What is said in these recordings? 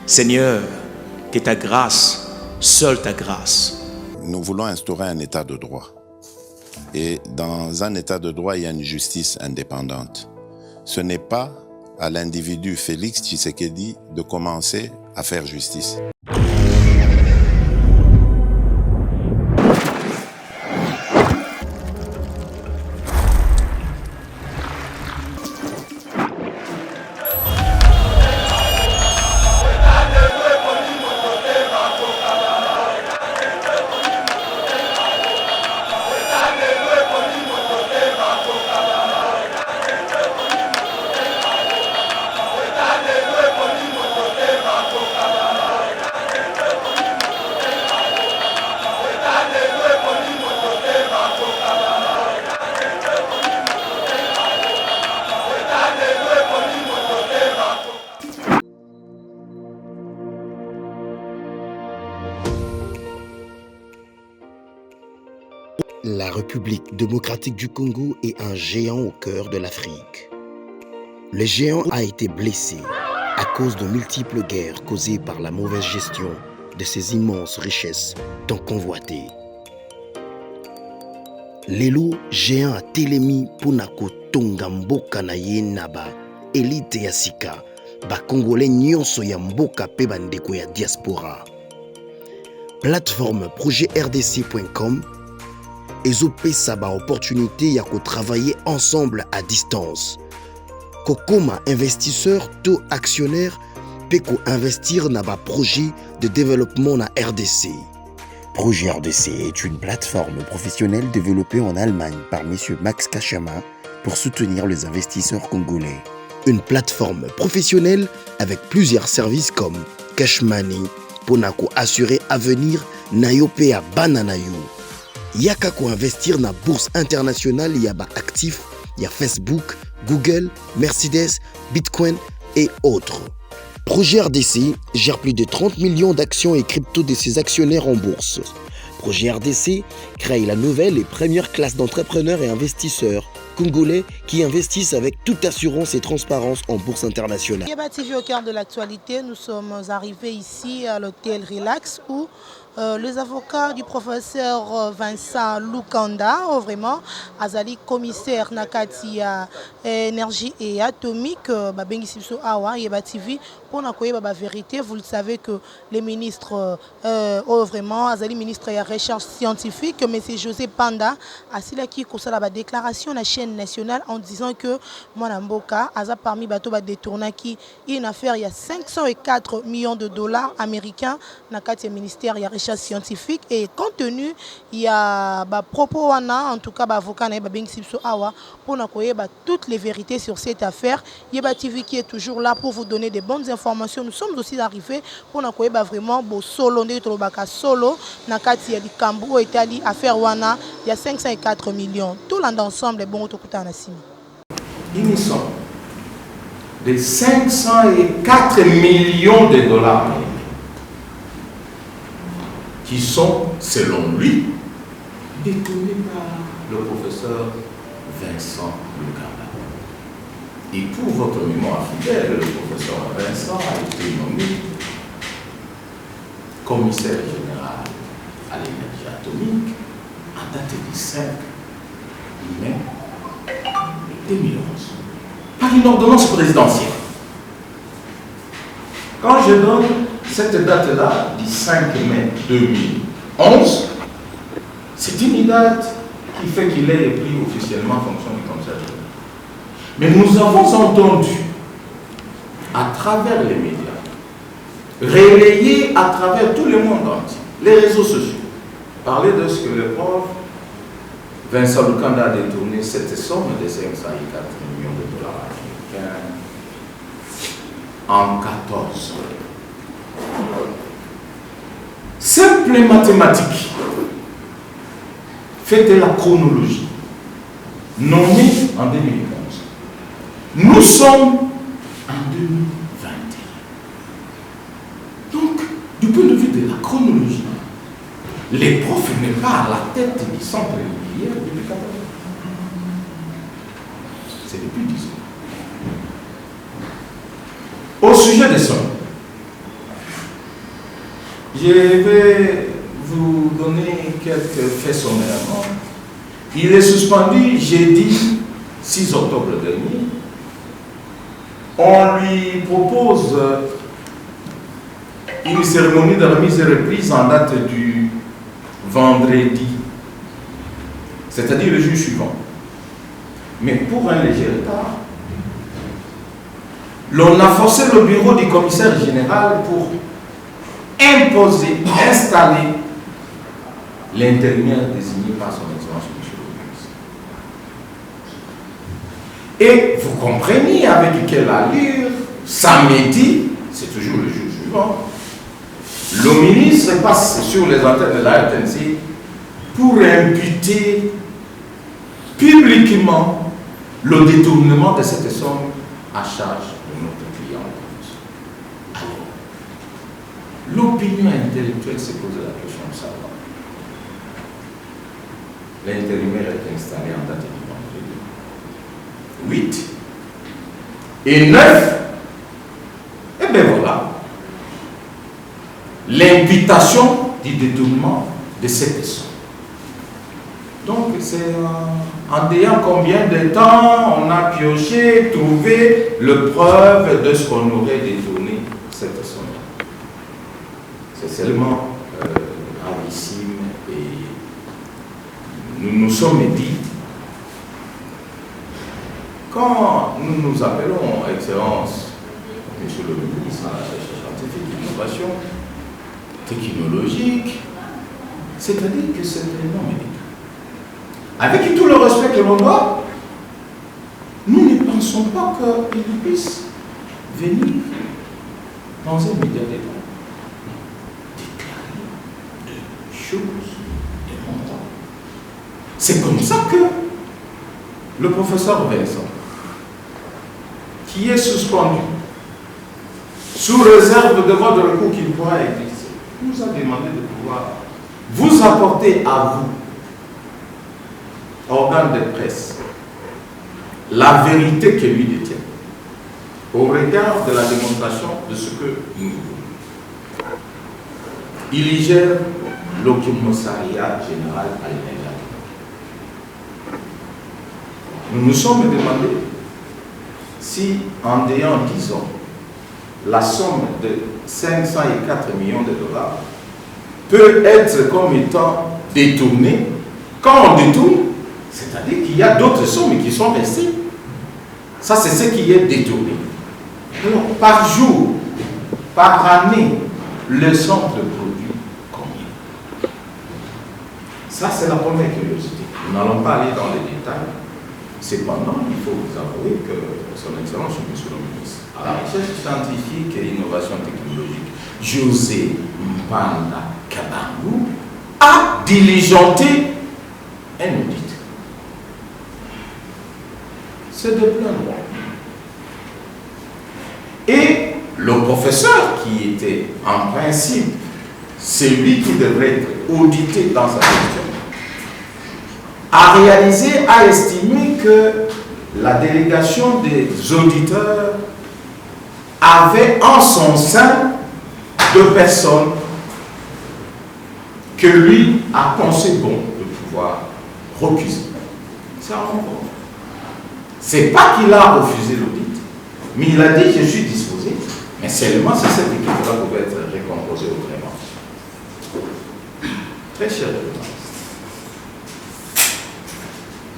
Seigneur, que ta grâce, seule ta grâce. Nous voulons instaurer un état de droit. Et dans un état de droit, il y a une justice indépendante. Ce n'est pas à l'individu Félix Tshisekedi de commencer à faire justice. La République démocratique du Congo est un géant au cœur de l'Afrique. Le géant a été blessé à cause de multiples guerres causées par la mauvaise gestion de ses immenses richesses tant convoitées. Lelo géant a telemi pona kotonga mboka na ye na ba élite ya sika ba congolais nyonso ya mboka pe bandeko ya diaspora. Plateforme projetrdc.com ezopesa ba opportunité ya ko travailler ensemble à distance. Kokoma investisseur to actionnaire pe ko investir na ba projet de développement na RDC. Projet RDC est une plateforme professionnelle développée en Allemagne par M. Max Kachama pour soutenir les investisseurs congolais. Une plateforme professionnelle avec plusieurs services comme Cash Money, Ponako assurer avenir Nayope à Bananayo. Yaka ko investir na bourse internationale, il y a ba actifs, il y a Facebook, Google, Mercedes, Bitcoin et autres. Projet RDC gère plus de 30 millions d'actions et crypto de ses actionnaires en bourse. Projet RDC crée la nouvelle et première classe d'entrepreneurs et investisseurs congolais qui investissent avec toute assurance et transparence en bourse internationale. Yeba TV au cœur de l'actualité, nous sommes arrivés ici à l'hôtel Relax où les avocats du professeur Vincent Lukanda, vraiment, Azali commissaire Nakati énergie et atomique, Babengi Sibso Awa, Yeba TV, pour la vérité, vous le savez que les ministres, vraiment, Azali ministre de la recherche scientifique, M. José Panda, a qui a la déclaration de la chaîne nationale en disant que Mwanamboka, Aza parmi bateau détourné qui une affaire, il y a 504 millions de dollars américains, Nakati ministère de la recherche scientifique et compte tenu il y a propos en tout cas avocat na Babengi Sibso Awa pour toutes les vérités sur cette affaire. Yeba TV qui est toujours là pour vous donner des bonnes informations. Nous sommes aussi arrivés pour vraiment solo solo nakati ya likambo etali affaire wana il y a 504 millions. Tout l'ensemble est bon autokuta na sima. Une somme de 504 millions de dollars qui sont, selon lui, détournés par le professeur Vincent Lukanda. Et pour votre mémoire fidèle, le professeur Vincent a été nommé commissaire général à l'énergie atomique en date du 5 mai 2011 par une ordonnance présidentielle. Quand je donne cette date-là, du 5 mai 2011, c'est une date qui fait qu'il ait pris officiellement fonction du commissaire général. Mais nous avons entendu, à travers les médias, relayé à travers tout le monde entier, les réseaux sociaux, parler de ce que le prof Vincent Lukanda a détourné cette somme de 504 millions de dollars américains en 14 heures. Simple mathématique. Faites la chronologie. Nommé en 2011. Nous sommes en 2021. Donc, du point de vue de la chronologie, les profs n'est pas à la tête du centre immobilier depuis 14 ans. C'est depuis 10 ans. Au sujet des sommes, Je vais vous donner quelques faits sommairement. Il est suspendu jeudi 6 octobre dernier. On lui propose une cérémonie de remise et reprise en date du vendredi, c'est-à-dire le jour suivant. Mais pour un léger retard, l'on a forcé le bureau du commissaire général pour imposer, installer l'intérimaire désigné par son excellence M. le ministre. Et vous comprenez avec quelle allure, samedi, c'est toujours le jour suivant, le ministre passe sur les antennes de la RTNC pour imputer publiquement le détournement de cette somme à charge de notre client. Alors, l'opinion intellectuelle se pose la question de savoir. L'intérimaire est installé en date du vendredi 8 et 9, et bien voilà. L'imputation du détournement de cette somme. Donc, c'est en ayant combien de temps on a pioché, trouvé le preuve de ce qu'on aurait détourné cette somme. C'est seulement gravissime et nous nous sommes dit, quand nous nous appelons Excellence, Monsieur le ministre, à la recherche scientifique, l'innovation technologique, c'est-à-dire que c'est un énorme état. Avec tout le respect que l'on doit, nous ne pensons pas qu'il puisse venir dans un média débat déclarer de choses, de montants. C'est comme ça que le professeur Vincent, qui est suspendu, sous réserve de droit de recours qu'il pourra exister, nous a demandé de pouvoir vous apporter à vous, organe de presse, la vérité que lui détient, au regard de la démonstration de ce que nous voulons. Il y gère le commissariat général à l'État. Nous nous sommes demandé si, en ayant, disons, la somme de 504 millions de dollars peut être comme étant détournée. Quand on détourne, c'est-à-dire qu'il y a d'autres sommes qui sont restées. Ça, c'est ce qui est détourné. Alors, par jour, par année, le centre produit combien? Ça, c'est la première curiosité. Nous n'allons pas aller dans les détails. Cependant, il faut vous avouer que son Excellence, Monsieur le ministre, à la recherche scientifique et innovation technologique, José Mpanda Kabangu, a diligenté un audit. C'est de plein droit. Et le professeur, qui était en principe celui qui devrait être audité dans sa question, a réalisé, a estimé que la délégation des auditeurs avait en son sein 2 personnes que lui a pensé bon de pouvoir recuser. C'est un bon. C'est pas qu'il a refusé l'audit, mais il a dit je suis disposé, mais seulement c'est cette équipe-là pouvait être récomposée autrement. Très cher journaliste.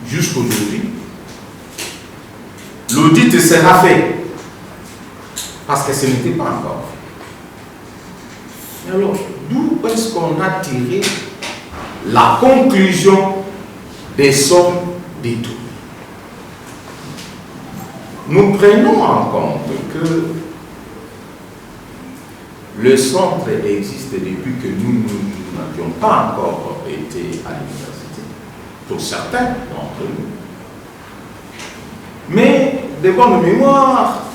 Jusqu'aujourd'hui, l'audit sera fait parce que ce n'était pas encore fait. Alors, d'où est-ce qu'on a tiré la conclusion des sommes détournées? Nous prenons en compte que le centre existe depuis que nous n'avions pas encore été à l'université, pour certains d'entre nous. Mais, de bonne mémoire,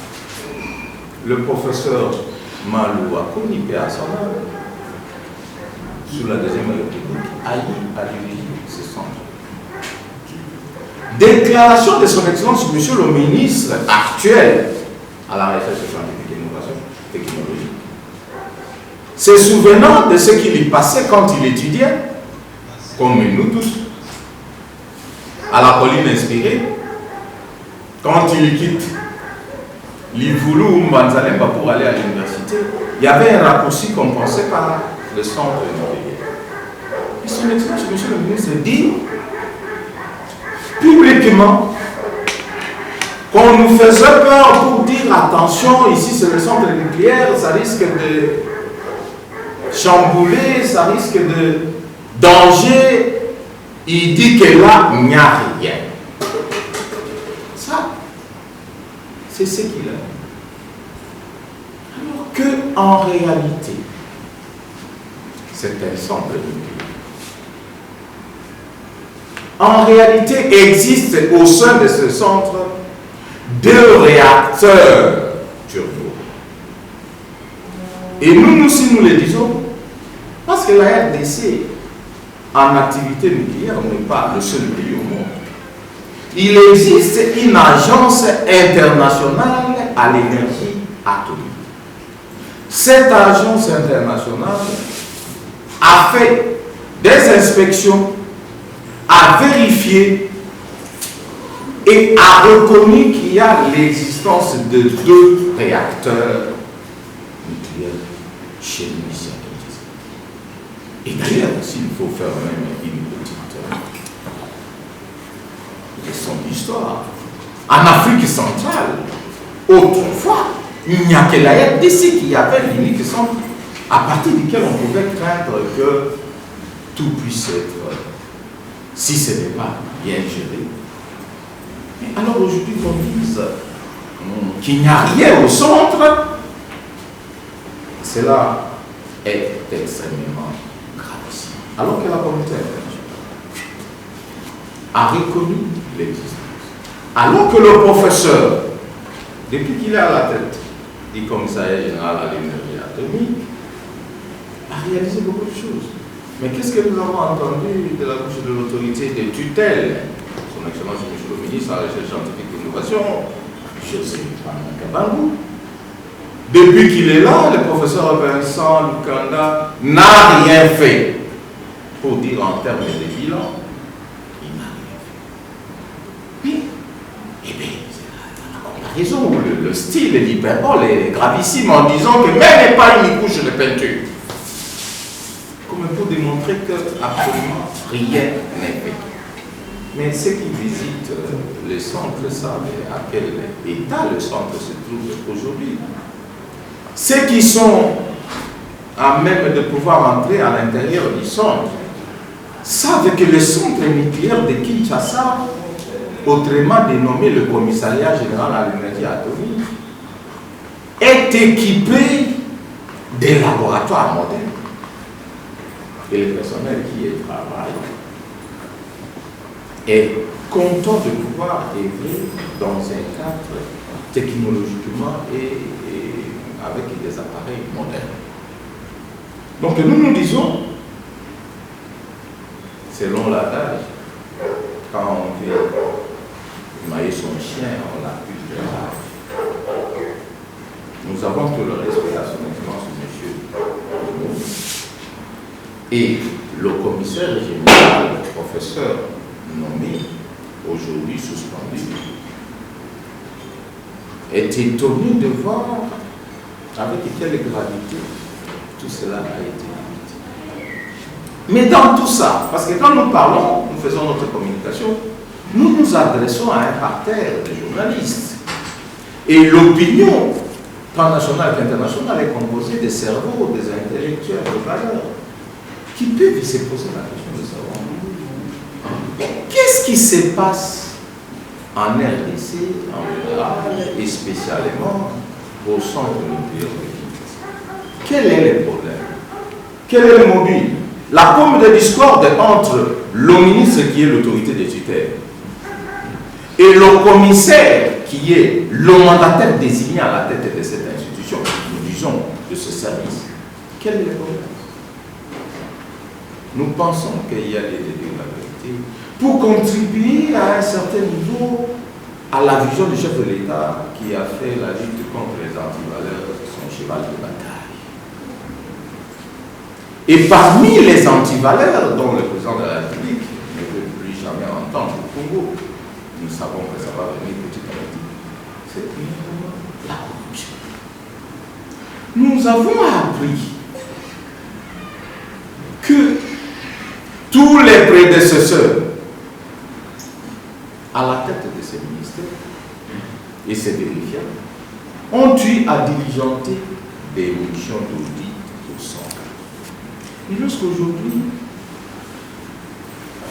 le professeur Malou Akouni, paix à son âme, sous la Deuxième République, a dirigé ce centre. Déclaration de son Excellence, Monsieur le ministre actuel à la recherche scientifique et innovation technologique. se souvenant de ce qui lui passait quand il étudiait, comme nous tous, à la colline inspirée, quand il quitte Livulu ou Mbanzalemba pour aller à l'université, il y avait un raccourci compensé par le centre nucléaire. Et son Excellence, monsieur le ministre, dit publiquement qu'on nous faisait peur pour dire attention, ici c'est le centre nucléaire, ça risque de chambouler, ça risque de danger. Il dit que là, il n'y a rien. Ça, c'est ce qu'il a. Alors que, en réalité, c'est un centre nucléaire. En réalité, existe au sein de ce centre 2 réacteurs turbo. Et nous, si nous le disons, parce que la RDC, en activité nucléaire, n'est pas le seul pays au monde. Il existe une agence internationale à l'énergie atomique. Cette agence internationale a fait des inspections, a vérifié et a reconnu qu'il y a l'existence de 2 réacteurs nucléaires chez nous ici. Et d'ailleurs, s'il faut faire même une petite leçon d'histoire, en Afrique centrale, autrefois, il n'y a que la RDC qui avait l'unique centre à partir duquel on pouvait craindre que tout puisse être, si ce n'est pas bien géré. Mais alors aujourd'hui qu'on dise qu'il n'y a rien au centre, cela est extrêmement grave. Alors que la communauté internationale a reconnu l'existence. Alors que le professeur, depuis qu'il est à la tête du commissariat général à l'énergie atomique, a réalisé beaucoup de choses. Mais qu'est-ce que nous avons entendu de la bouche de l'autorité de tutelle, son Excellence Monsieur le Ministre à la Recherche scientifique et l'innovation, José Kabangou. Depuis qu'il est là, le professeur Vincent Lukanda n'a rien fait. Pour dire en termes de bilan, il n'a rien fait. Mais, eh bien, on a raison, le style l'hyperbole est gravissime en disant que même pas une couche de peinture. Comme pour démontrer que absolument rien n'est fait. Mais ceux qui visitent le centre savent à quel état le centre se trouve aujourd'hui. Ceux qui sont à même de pouvoir entrer à l'intérieur du centre savent que le centre nucléaire de Kinshasa, autrement dénommé le commissariat général à l'énergie atomique, est équipé de laboratoires modernes. Et le personnel qui y travaille est content de pouvoir œuvrer dans un cadre technologiquement et avec des appareils modernes. Donc nous disons, selon l'adage, quand on veut mailler son chien, on l'accuse de rage. Nous avons tout le respect à son excellence, monsieur. Et le commissaire général, le professeur nommé, aujourd'hui suspendu, est étonné de voir avec quelle gravité tout cela a été dit. Mais dans tout ça, parce que quand nous parlons, nous faisons notre communication, nous nous adressons à un parterre de journalistes. Et l'opinion, tant nationale qu'internationale, est composée des cerveaux, des intellectuels de valeur, qui peuvent se poser la question de savoir qu'est-ce qui se passe en RDC, en général, et spécialement au centre nucléaire de Kinshasa. Quel est le problème? Quel est le mobile? La pomme de discorde entre le ministre qui est l'autorité des tutelles et le commissaire qui est le mandataire désigné à la tête de cette institution, nous disons de ce service. Quel est le problème? Nous pensons qu'il y a des irrégularités pour contribuer à un certain niveau à la vision du chef de l'État qui a fait la lutte contre les antivaleurs son cheval de bataille. Et parmi les antivaleurs dont le président de la République ne veut plus jamais entendre le Congo, nous savons que ça va venir petit à petit, c'est la corruption. Nous avons appris que tous les prédécesseurs à la tête de ces ministères, et c'est vérifiable, ont eu à diligenter des missions d'audit au centre. Et lorsqu'aujourd'hui,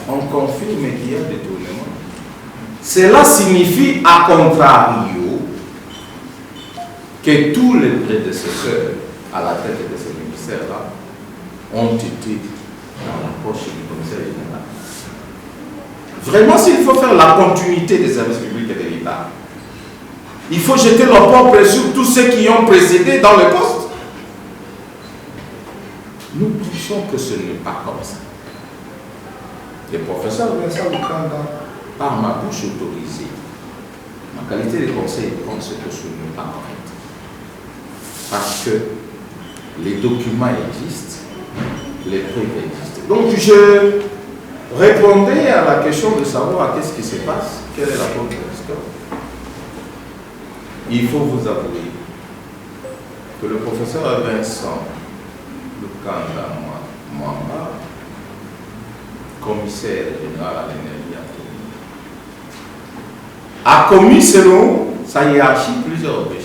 on confirme qu'il y a des tournements, cela signifie, à contrario, que tous les prédécesseurs à la tête de ces ministères-là ont été dans la poche du commissaire général. Vraiment, s'il faut faire la continuité des services publics et de l'État, il faut jeter l'opprobre sur tous ceux qui ont précédé dans le poste. Nous pensons que ce n'est pas comme ça. Le professeur Vincent Lukanda, par ma bouche autorisée, ma qualité de conseil, pense que ce n'est pas correct. Parce que les documents existent, les preuves existent. Donc je répondais à la question de savoir qu'est-ce qui se passe, quelle est la cause de l'histoire. Il faut vous avouer que le professeur Vincent Lukanda Mwamba, commissaire général à l'énergie atomique, a commis selon sa hiérarchie plusieurs péchés.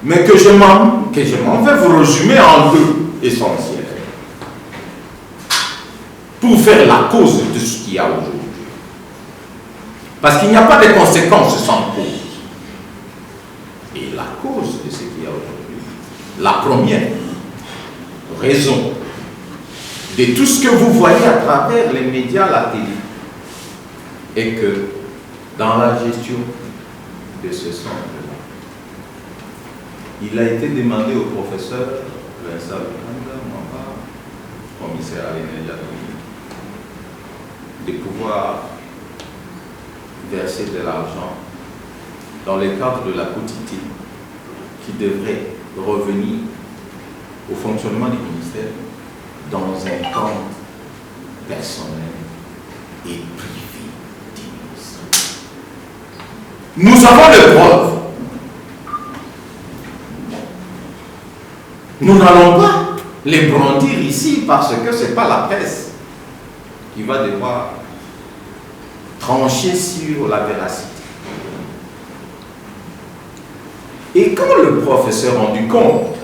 Mais que je m'en vais vous résumer en deux essentiels pour faire la cause de ce qu'il y a aujourd'hui. Parce qu'il n'y a pas de conséquences sans cause. Et la cause de ce qu'il y a aujourd'hui, la première raison de tout ce que vous voyez à travers les médias, la télé, est que dans la gestion de ce centre-là, il a été demandé au professeur Vincent Lukanda Mwamba, commissaire à l'énergie atomique, de pouvoir verser de l'argent dans le cadre de la quotité qui devrait revenir au fonctionnement du ministère dans un compte personnel et privé du ministère. Nous avons les preuves. Nous n'allons pas les brandir ici parce que ce n'est pas la presse qui va devoir trancher sur la véracité. Et quand le professeur a rendu compte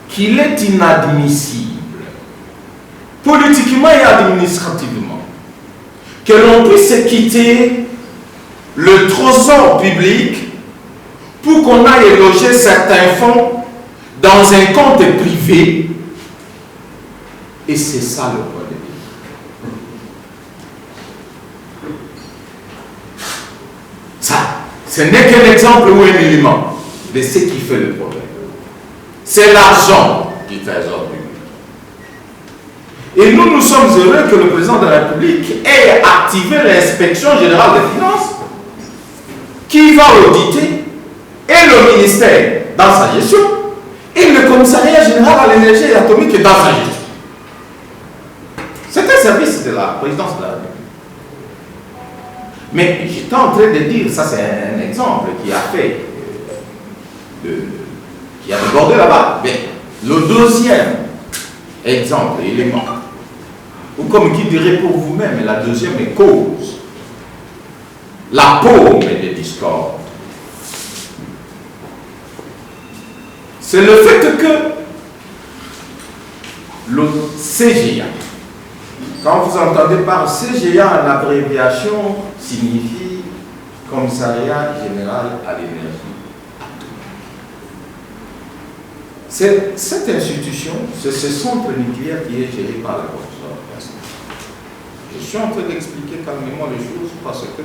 qu'il est inadmissible, politiquement et administrativement, que l'on puisse quitter le trésor public pour qu'on aille loger certains fonds dans un compte privé, et c'est ça le point de vue. Ça, ce n'est qu'un exemple ou un élément de ce qui fait le problème. C'est l'argent du trésor public. Et nous sommes heureux que le président de la République ait activé l'inspection générale des finances qui va auditer et le ministère dans sa gestion et le commissariat général à l'énergie atomique dans sa gestion. C'est un service de la présidence de la République. Mais j'étais en train de dire, ça c'est un exemple qui a fait, qui a débordé là-bas. Mais le deuxième exemple, élément, ou comme qui dirait pour vous-même, la deuxième cause, la paume des discordes, c'est le fait que le CGA, quand vous entendez par CGA, l'abréviation signifie Commissariat Général à l'énergie. Cette institution, c'est ce centre nucléaire qui est géré par le professeur Vincent. Je suis en train d'expliquer calmement les choses parce que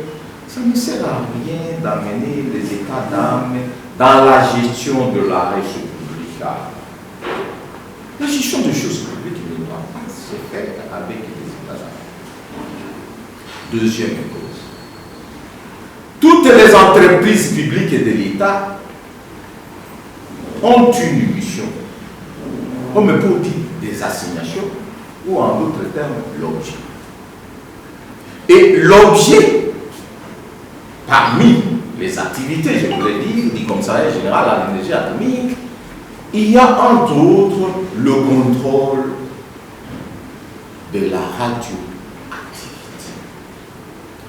ça ne sert à rien d'amener les états d'âme dans la gestion de la ressource publique. La gestion des choses publiques ne doit pas se faire avec les états d'âme. Deuxième cause. Toutes les entreprises publiques et de l'État ont une mission comme pour dire des assignations, ou en d'autres termes, l'objet. Et l'objet, parmi les activités, je voulais dire, du commissariat général à l'énergie atomique, il y a entre autres le contrôle de la radioactivité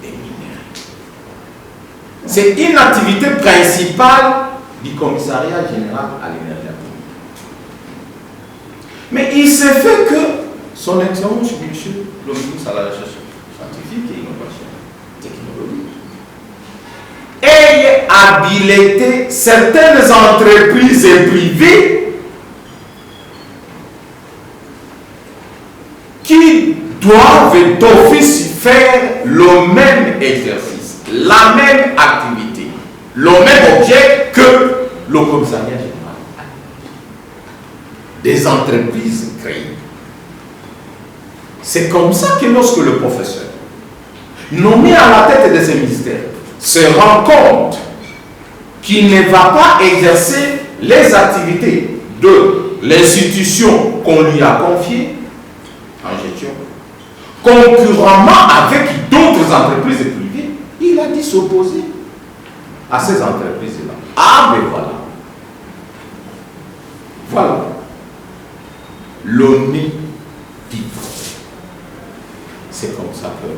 des minéraux. C'est une activité principale du commissariat général à l'énergie atomique. Mais il s'est fait que son Excellence, monsieur le ministre à la recherche scientifique et innovation technologique, ait habilité certaines entreprises privées qui doivent d'office faire le même exercice, la même activité, le même objet que le commissariat général. Des entreprises créées. C'est comme ça que lorsque le professeur, nommé à la tête de ce ministère, se rend compte qu'il ne va pas exercer les activités de l'institution qu'on lui a confiée en gestion, concurremment avec d'autres entreprises privées, il a dit s'opposer à ces entreprises-là. Ah, mais voilà. Voilà. L'ONU dit. C'est comme ça que,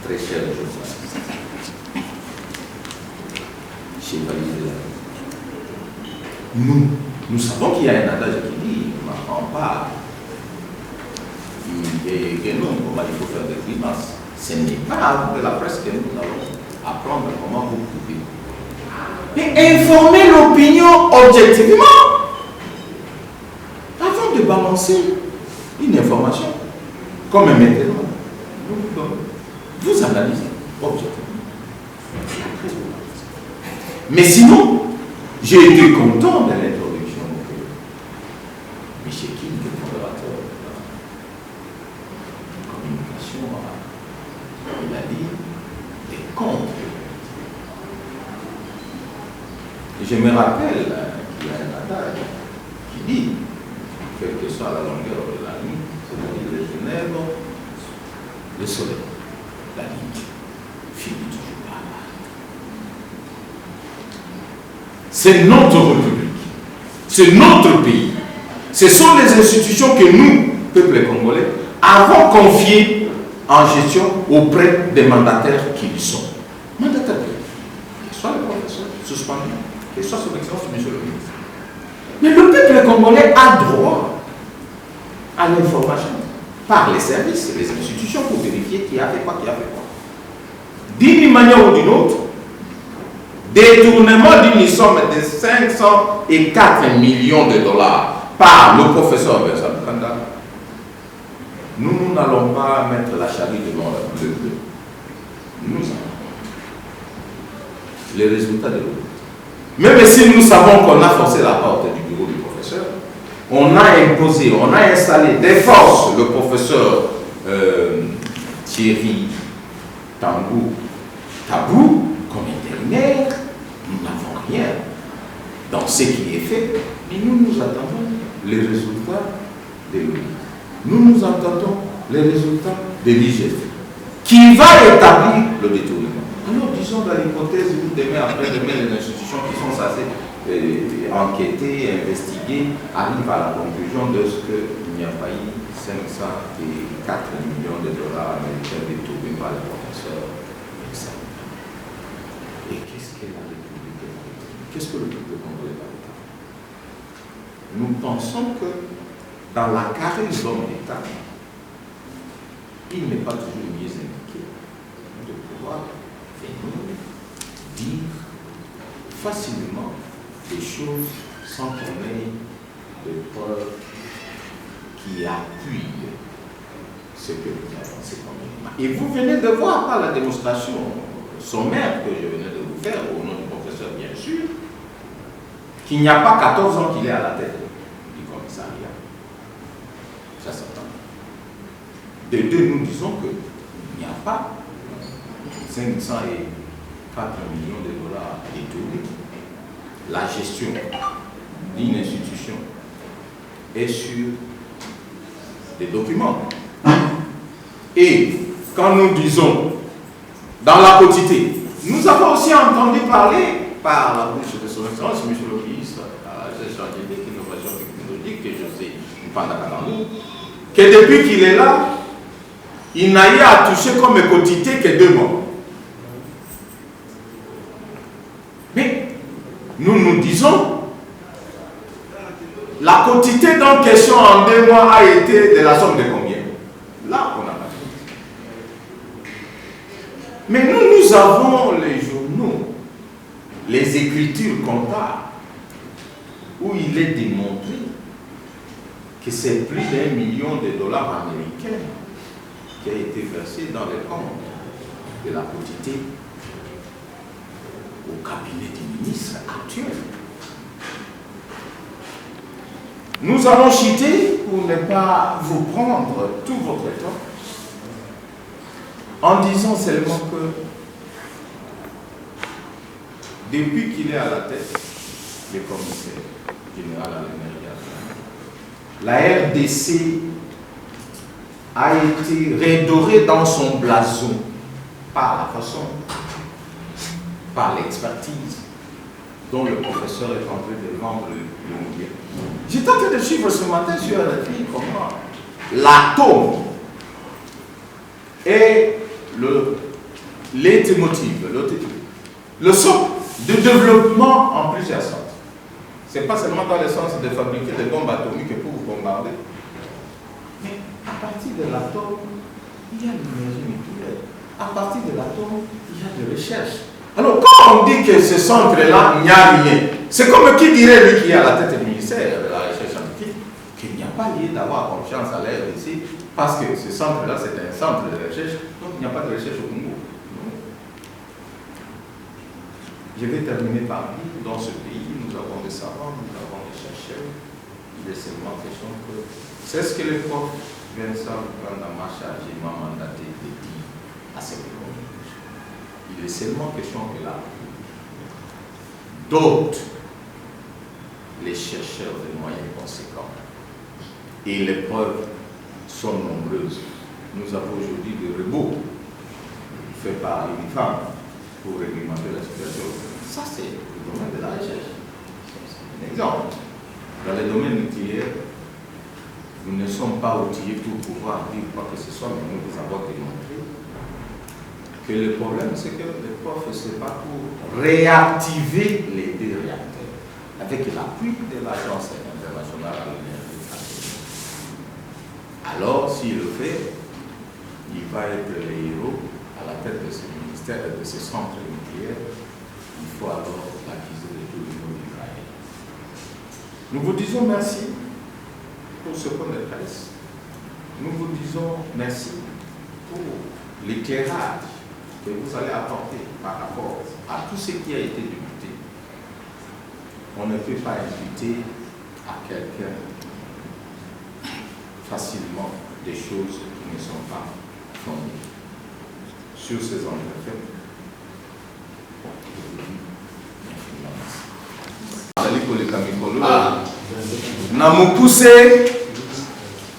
très cher journaliste, chevalier, nous savons qu'il y a un adage qui dit on n'apprend pas et que non, comment il faut faire des grimaces. Ce n'est pas de la presse que nous allons apprendre comment vous pouvez. Mais informer l'opinion objectivement avant de balancer une information. Comme maintenant, vous analysez objectivement. Mais sinon, j'ai été content de l'introduction de M. King, le modérateur de la communication. Il a dit des comptes. Je me rappelle qu'il y a un adage qui dit, quelle que soit la longueur de la nuit, c'est-à-dire le Genève, le soleil, la ligne, finit toujours par là. C'est notre République, c'est notre pays. Ce sont les institutions que nous, peuple congolais, avons confiées en gestion auprès des mandataires qui y sont. Mandataires, que soit le professeur suspendu, que soit son excellence, monsieur le ministre. Mais le peuple congolais a droit à l'information par les services, les institutions pour vérifier qui a fait quoi, qui a fait quoi. D'une manière ou d'une autre, détournement d'une somme de 504 millions de dollars par le professeur Vincent Lukanda, nous n'allons pas mettre la charrue devant le bleu. Nous avons les résultats de l'audit. Même si nous savons qu'on a forcé la porte du bureau du professeur, on a imposé, on a installé des forces, le professeur Thierry Tabou comme intérimaire. Nous n'avons rien dans ce qui est fait, mais nous attendons les résultats de l'audit. Nous attendons les résultats de l'IGF qui va établir le détournement. Alors disons dans l'hypothèse où demain après-demain les institutions qui sont censées enquêter, investiguer, arrivent à la conclusion de ce qu'il n'y a pas eu 504 millions de dollars américains détournés par les professeurs. Et qu'est-ce qu'est la République? Qu'est-ce que le peuple congolais va faire? Nous pensons que dans la carrière d'homme d'État, il n'est pas toujours mieux indiqué de pouvoir venir dire facilement des choses sans qu'on ait de preuves qui appuient ce que nous avançons comme élément. Et vous venez de voir par la démonstration sommaire que je venais de vous faire au nom du professeur, bien sûr, qu'il n'y a pas 14 ans qu'il est à la tête du commissariat. Ça s'entend. De deux, nous disons qu'il n'y a pas 504 millions de dollars détournés. La gestion d'une institution est sur des documents. Et quand nous disons dans la quotité, nous avons aussi entendu parler par la bouche de son Excellence, M. le ministre à la gestion de l'innovation technologique, que José Mpanda-Kalambu, que depuis qu'il est là, il n'a eu à toucher comme quotité que 2 mois. Mais nous nous disons, la quotité dans question en 2 mois a été de la somme de combien? Là, on a pas dit. Mais nous avons les journaux, les écritures comptables, où il est démontré que c'est plus d'1 million de dollars américains qui a été versé dans les comptes de la quotité au cabinet du ministre actuel. Nous allons citer, pour ne pas vous prendre tout votre temps, en disant seulement que depuis qu'il est à la tête, le commissaire général à l'énergie, la RDC a été redorée dans son blason par la façon, par l'expertise dont le professeur est en train de vendre le nucléaire. J'étais en train de suivre ce matin sur RFI comment l'atome est le leitmotiv, le socle de développement en plusieurs sens. Ce n'est pas seulement dans le sens de fabriquer des bombes atomiques pour vous bombarder, mais à partir de l'atome, il y a l'énergie nucléaire. À partir de l'atome, il y a des recherches. Alors, quand on dit que ce centre-là, il n'y a rien, c'est comme qui dirait, lui qui est à la tête du ministère de la Recherche scientifique, qu'il n'y a pas lieu d'avoir confiance à l'air ici, parce que ce centre-là, c'est un centre de recherche, donc il n'y a pas de recherche au Congo. Non. Je vais terminer par dire, dans ce pays, nous avons des savants, nous avons des chercheurs, il est seulement question que, c'est ce que le prof Vincent Kandama-Chargé m'a mandaté de dire à cette école. Il est seulement question que là, d'autres, les chercheurs de moyens conséquents, et les preuves sont nombreuses. Nous avons aujourd'hui des robots faits par une femme pour réglementer la situation. Ça, c'est le domaine de la recherche. C'est un exemple. Dans le domaine nucléaire, nous ne sommes pas outillés pour pouvoir dire quoi que ce soit, mais nous vous avons démontré que le problème, c'est que les profs, c'est pas pour réactiver les 2 réacteurs avec l'appui de l'Agence internationale à l'énergie atomique. Alors, s'il le fait, il va être le héros à la tête de ce ministère et de ce centre nucléaire. Il faut alors l'acquiser de tout le monde d'Israël. Nous vous disons merci pour ce point de presse. Nous vous disons merci pour l'éclairage que vous allez apporter par rapport à tout ce qui a été débuté. On ne peut pas imputer à quelqu'un facilement des choses qui ne sont pas fondées. Sur ces entrefaits, na mukuse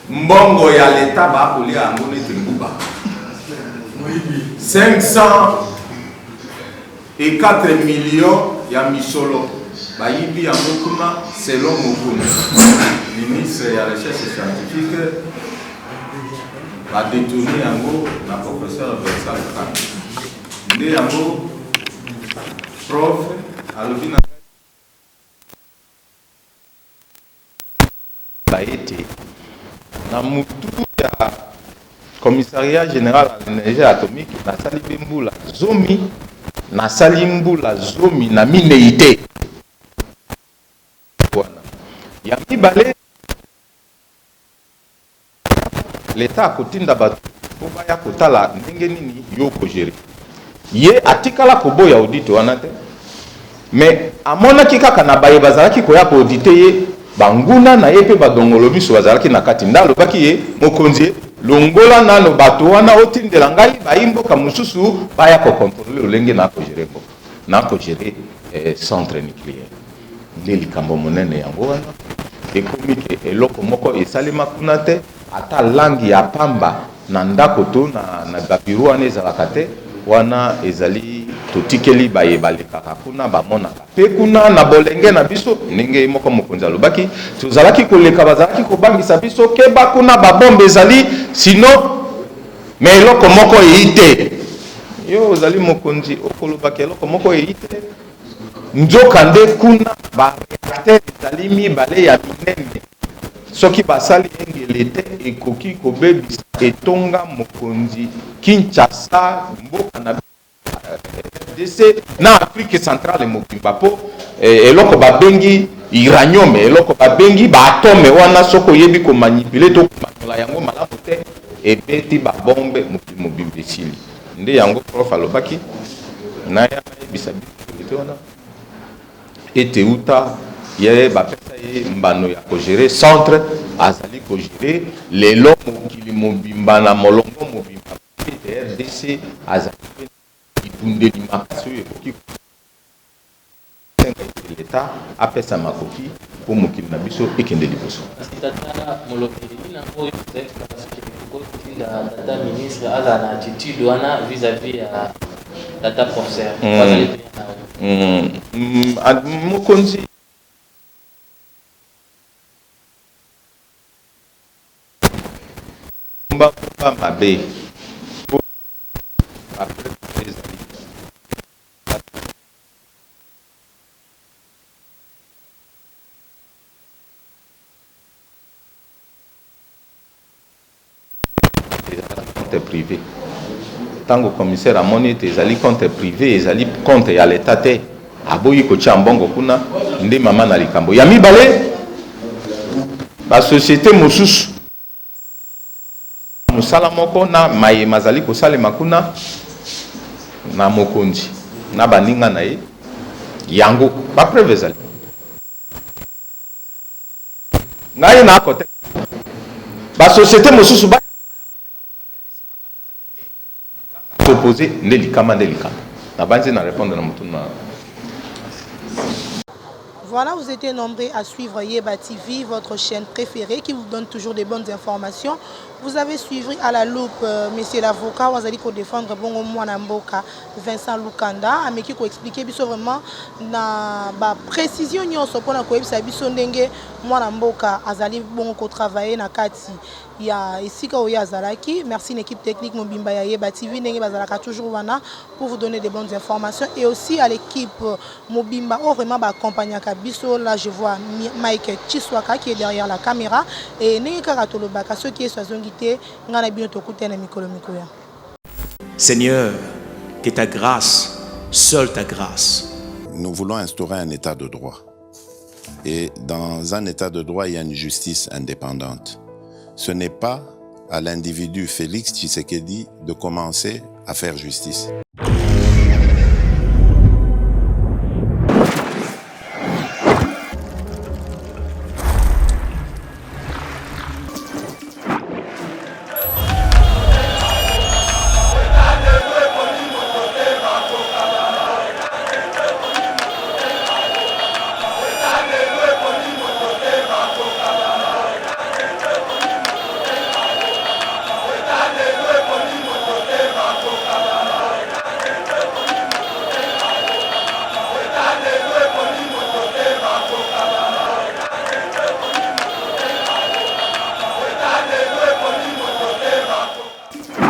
mbongo ya leta bakolia yango neti mbuba 504 millions ya misolo bayibi yango kuna selon Mokuna ministre ya recherche scientifique badetourne yango na professeur Vincent Kanda nde yango prof alobi na baete na mutu ya commissariat général à l'énergie atomique nasali mbula zomi nasali mbula zomi na mineité wana ya mibale l'État akotinda bato po baya kotala ndenge nini yo kogere ye atikala koboya audit wana te mais amonaki kaka na baye bazalaki koya ko auditer ye banguna na ye pe badongolo miso bazalaki na kati ndalo baki ye mokonzi longola nano bato wana otindela ngai bayimboka mususu baya ko contrôler olenge na ko gérer mboka na ko gérer centre nucléaire nde likambo monene yango wana ekomi ke eloko moko esalema kuna te ata langi ya pamba na ndako to na gabiru wana ezalaka te wana ezali totikeli bayebalekaka kuna bamonaka mpe kuna na bolenge na biso ndenge moko mokonzi alobaki tozalaki koleka bazalaki kobangisa biso keba kuna babombe ezali sino me eloko moko eyi te yo ozali mokonzi okolobaki eloko moko eyi te nzoka nde kuna bareacteur ezali mibale ya minene soki basali engele te ekoki kobebisa etonga mokonzi Kinshasa mboka na RDC na Afrique centrale mobimba po eloko babengi uranium eloko babengi baatome wana soko yebi ko manipule to komanyola yango malamu te ebeti babombe mobimba esili nde yango prof alobaki na ya ebisa biso wana ete uta ye bapesa ye mbano ya kogere centre azali kogere lelo mokili mobimba na molongo mobimba RDC azali ibundeli makasi oyo ekoki leta apesa makoki po mokili na biso ekende liboso tata ministre aza na attitude wana vis-à-vis ya tata professeur mokonzi mbakumba mabe compte privé tango commissaire amoni ete ezali compte privé ezali compte ya leta te aboyi kotia mbongo kuna nde mama na likambo ya mibale basociété mosusu mosala moko na mayema azali kosalema kuna na mokonzi na baninga na ye yango bapreve ezali ngai na kote basociété mosusu opposé nde likama na banzi na répondre na mutu na. Voilà, vous étiez nombreux à suivre Yeba TV, votre chaîne préférée qui vous donne toujours des bonnes informations. Vous avez suivi à la loupe monsieur l'avocat, vous allez défendre Bongo Mwanamboka, Vincent Lukanda, mais qui expliquer vraiment na ba précision nyonso pona ko ebisa biso ndenge Mwanamboka azali bongo travailler na kati ya esika oya azalaki. Merci l'équipe technique Mobimba ya Yeba TV ndenge bazalaka toujours wana pour vous donner des bonnes informations et aussi à l'équipe Mobimba vraiment ba accompagner biso. Là je vois Mike Chiswaka qui est derrière la caméra et ndenge kaka tolobaka ceux qui est sur Seigneur, que ta grâce, seule ta grâce. Nous voulons instaurer un état de droit. Et dans un état de droit, il y a une justice indépendante. Ce n'est pas à l'individu Félix Tshisekedi de commencer à faire justice.